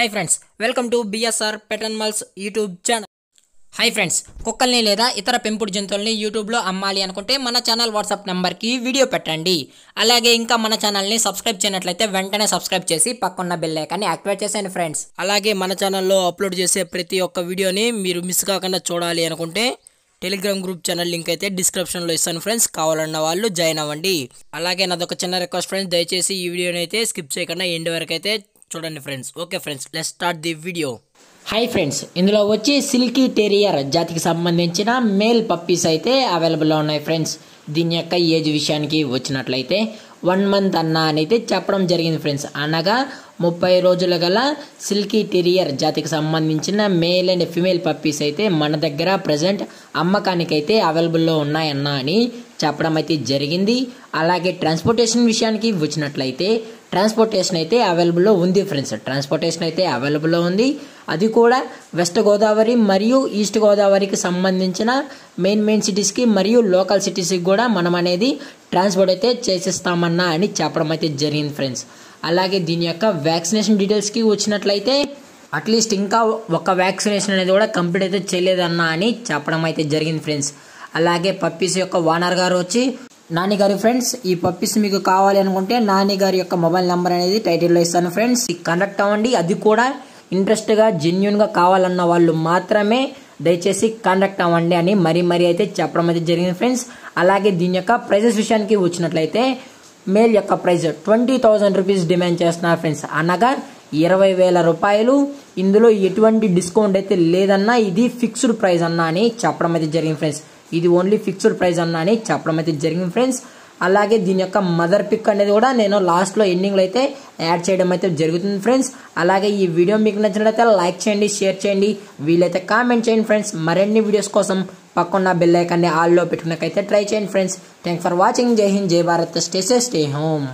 Hi friends, welcome to BSR pet animals YouTube channel. Hi friends, కుక్కల్ని లేదా ఇతర పెంపుడు జంతువుల్ని యూట్యూబ్లో అమ్మాలి అనుకుంటే మన ఛానల్ వాట్సాప్ నెంబర్కి వీడియో పెట్టండి. అలాగే ఇంకా మన ఛానల్ని సబ్స్క్రైబ్ చేయనట్లయితే వెంటనే సబ్స్క్రైబ్ చేసి పక్కన్న బెల్ ఐకాన్ని యాక్టివేట్ చేసేయండి ఫ్రెండ్స్. అలాగే మన ఛానల్లో అప్లోడ్ చేసే ప్రతి ఒక్క వీడియోని మీరు మిస్ కాకుండా చూడాలి అనుకుంటే టెలిగ్రామ్ గ్రూప్ ఛానల్ లింక్ అయితే డిస్క్రిప్షన్లో ఇస్తాను ఫ్రెండ్స్. కావాలన్న వాళ్ళు జాయిన్ అవ్వండి. అలాగే నాదొక చిన్న రిక్వెస్ట్ ఫ్రెండ్స్, దయచేసి ఈ వీడియోని అయితే స్కిప్ చేయకుండా ఎండ్ వరకు అయితే చూడండి friends. Okay friends, let's start the video. Hi friends, ఇందులో వచ్చి సిల్కీ టెరియర్ జాతికి సంబంధించిన మేల్ పప్పీస్ అయితే అవైలబుల్లో ఉన్నాయి ఫ్రెండ్స్. దీని యొక్క ఏజ్ విషయానికి వచ్చినట్లయితే 1 month అని అయితే చెప్పడం జరిగింది ఫ్రెండ్స్. అనగా 30 రోజుల గల సిల్కీ టెరియర్ జాతికి సంబంధించిన మేల్ అండ్ ఫిమేల్ పప్పీస్ అయితే మన దగ్గర ప్రజెంట్ అమ్మకానికి అయితే అవైలబుల్లో ఉన్నాయన్నా అని చెప్పడం అయితే జరిగింది. అలాగే ట్రాన్స్పోర్టేషన్ విషయానికి వచ్చినట్లయితే ట్రాన్స్పోర్టేషన్ అయితే అవైలబుల్లో ఉంది ఫ్రెండ్స్. ట్రాన్స్పోర్టేషన్ అయితే అవైలబుల్లో ఉంది. అది కూడా వెస్ట్ గోదావరి మరియు ఈస్ట్ గోదావరికి సంబంధించిన మెయిన్ సిటీస్కి మరియు లోకల్ సిటీస్కి కూడా మనం అనేది ట్రాన్స్పోర్ట్ అయితే చేసిస్తామన్నా అని చెప్పడం అయితే జరిగింది ఫ్రెండ్స్. అలాగే దీని యొక్క వ్యాక్సినేషన్ డీటెయిల్స్కి వచ్చినట్లయితే అట్లీస్ట్ ఇంకా ఒక వ్యాక్సినేషన్ అనేది కూడా కంప్లీట్ అయితే చేయలేదన్నా అని చెప్పడం అయితే జరిగింది ఫ్రెండ్స్. అలాగే పప్పీస్ యొక్క ఓనర్ గారు వచ్చి నాని గారి ఫ్రెండ్స్. ఈ పప్పీస్ మీకు కావాలి అనుకుంటే నాని గారి యొక్క మొబైల్ నెంబర్ అనేది టైటిల్లో ఇస్తాను ఫ్రెండ్స్. కాంటాక్ట్ అవ్వండి. అది కూడా ఇంట్రెస్ట్గా జెన్యున్గా కావాలన్న వాళ్ళు మాత్రమే దయచేసి కాంటాక్ట్ అవ్వండి అని మరీ అయితే చెప్పడం అయితే జరిగింది ఫ్రెండ్స్. అలాగే దీని యొక్క ప్రైజెస్ విషయానికి వచ్చినట్లయితే మేల్ యొక్క ప్రైజ్ 20,000 రూపీస్ డిమాండ్ చేస్తున్నారు ఫ్రెండ్స్. అనగా 20,000 రూపాయలు. ఇందులో ఎటువంటి డిస్కౌంట్ అయితే లేదన్నా, ఇది ఫిక్స్డ్ ప్రైస్ అన్నా అని చెప్పడం అయితే జరిగింది ఫ్రెండ్స్. ఇది ఓన్లీ ఫిక్స్డ్ ప్రైస్ అన్నా అని చెప్పడం అయితే జరిగింది ఫ్రెండ్స్. అలాగే దీని యొక్క మదర్ పిక్ అనేది కూడా నేను లాస్ట్లో ఎండింగ్లో అయితే యాడ్ చేయడం అయితే జరుగుతుంది ఫ్రెండ్స్. అలాగే ఈ వీడియో మీకు నచ్చినట్లయితే లైక్ చేయండి, షేర్ చేయండి, వీలైతే కామెంట్ చేయండి ఫ్రెండ్స్. మరిన్ని వీడియోస్ కోసం పక్కన్న బెల్ ఐకాన్ని ఆల్లో పెట్టుకున్నకైతే ట్రై చేయండి ఫ్రెండ్స్. Thanks for watching. జై హింద్, జై Bharat, stay safe, stay home.